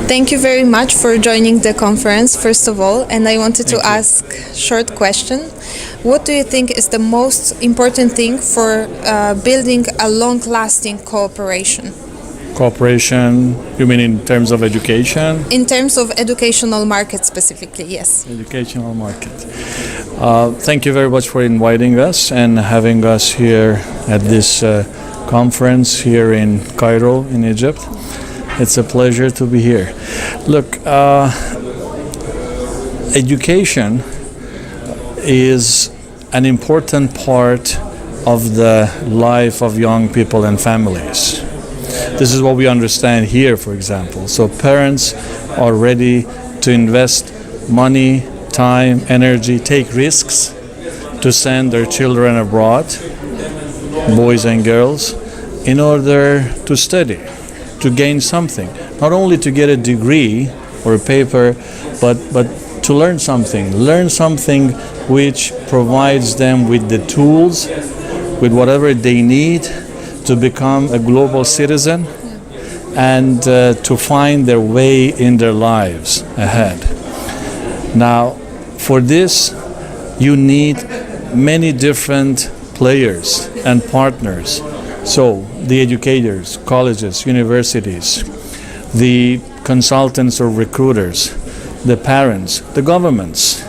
Thank you very much for joining the conference, first of all. And I wanted to ask a short question. What do you think is the most important thing for building a long-lasting cooperation? Cooperation, you mean in terms of education? In terms of educational market specifically, yes. Educational market. Thank you very much for inviting us and having us here at this conference here in Cairo, in Egypt. It's a pleasure to be here. Look, education is an important part of the life of young people and families. This is what we understand here, for example. So parents are ready to invest money, time, energy, take risks to send their children abroad, boys and girls, in order to study, to gain something. Not only to get a degree or a paper, but to learn something which provides them with the tools, with whatever they need to become a global citizen and to find their way in their lives ahead. Now, for this, you need many different players and partners. So, the educators, colleges, universities, the consultants or recruiters, the parents, the governments,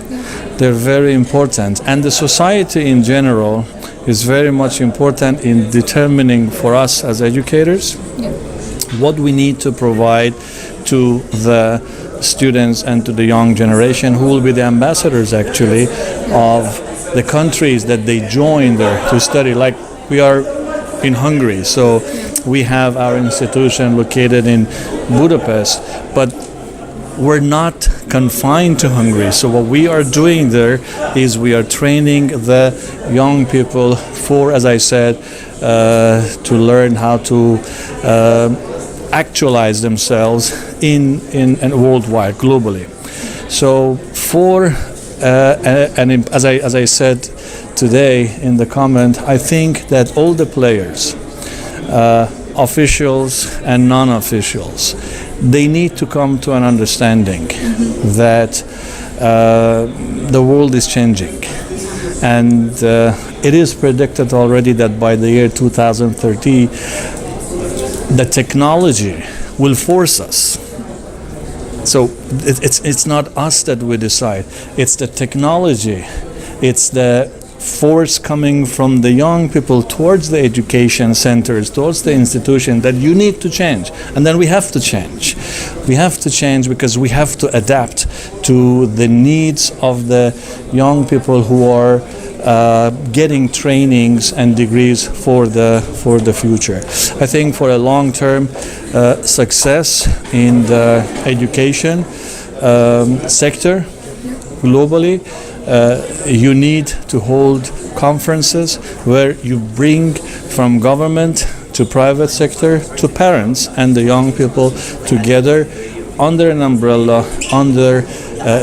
they're very important. And the society in general is very much important in determining for us as educators what we need to provide to the students and to the young generation who will be the ambassadors actually of the countries that they join there to study. Like we are in Hungary, so we have our institution located in Budapest, but we're not confined to Hungary. So what we are doing there is we are training the young people for, as I said, to learn how to actualize themselves in and worldwide, globally. So for and as I said today in the comment, I think that all the players, officials and non-officials, they need to come to an understanding that the world is changing, and it is predicted already that by the year 2030 the technology will force us. So it's not us that we decide, it's the technology, it's the force coming from the young people towards the education centers, towards the institution, that you need to change. And then we have to change. We have to change because we have to adapt to the needs of the young people who are getting trainings and degrees for the future. I think for a long-term success in the education sector globally, you need to hold conferences where you bring from government to private sector to parents and the young people together under an umbrella, under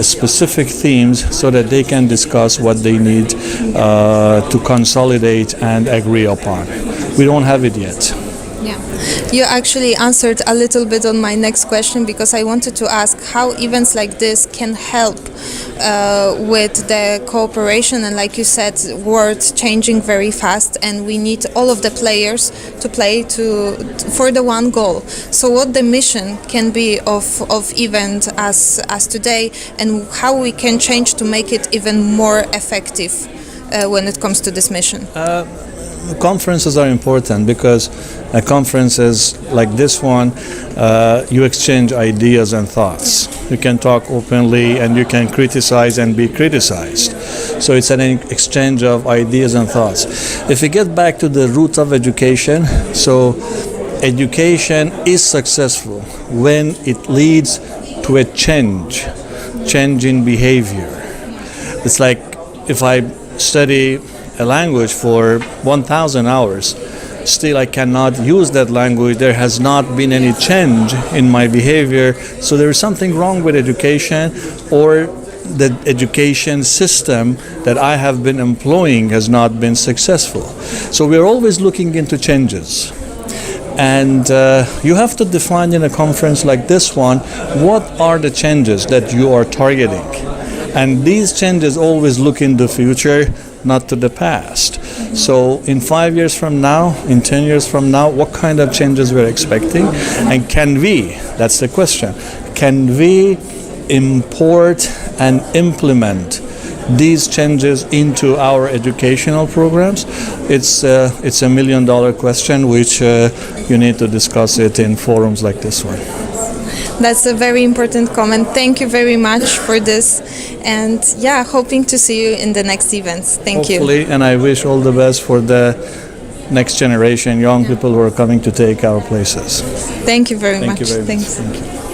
specific themes, so that they can discuss what they need to consolidate and agree upon. We don't have it yet. Yeah, you actually answered a little bit on my next question, because I wanted to ask how events like this can help with the cooperation. And like you said, world changing very fast, and we need all of the players to play for the one goal. So what the mission can be of event as today, and how we can change to make it even more effective when it comes to this mission? Conferences are important because conferences like this one, you exchange ideas and thoughts. You can talk openly and you can criticize and be criticized. So it's an exchange of ideas and thoughts. If we get back to the root of education, so education is successful when it leads to a change in behavior. It's like if I study a language for 1,000 hours, still I cannot use that language. There has not been any change in my behavior. So there is something wrong with education, or the education system that I have been employing has not been successful. So we're always looking into changes. And you have to define in a conference like this one, what are the changes that you are targeting? And these changes always look in the future, not to the past. So in 5 years from now, in 10 years from now, what kind of changes we're expecting? And can we, that's the question, can we import and implement these changes into our educational programs? It's a $1 million question, which you need to discuss it in forums like this one. That's a very important comment. Thank you very much for this. And yeah, hoping to see you in the next events. Thank you. Hopefully, and I wish all the best for the next generation, young people who are coming to take our places. Thank you very much. Thank you very much. Thanks. Thank you.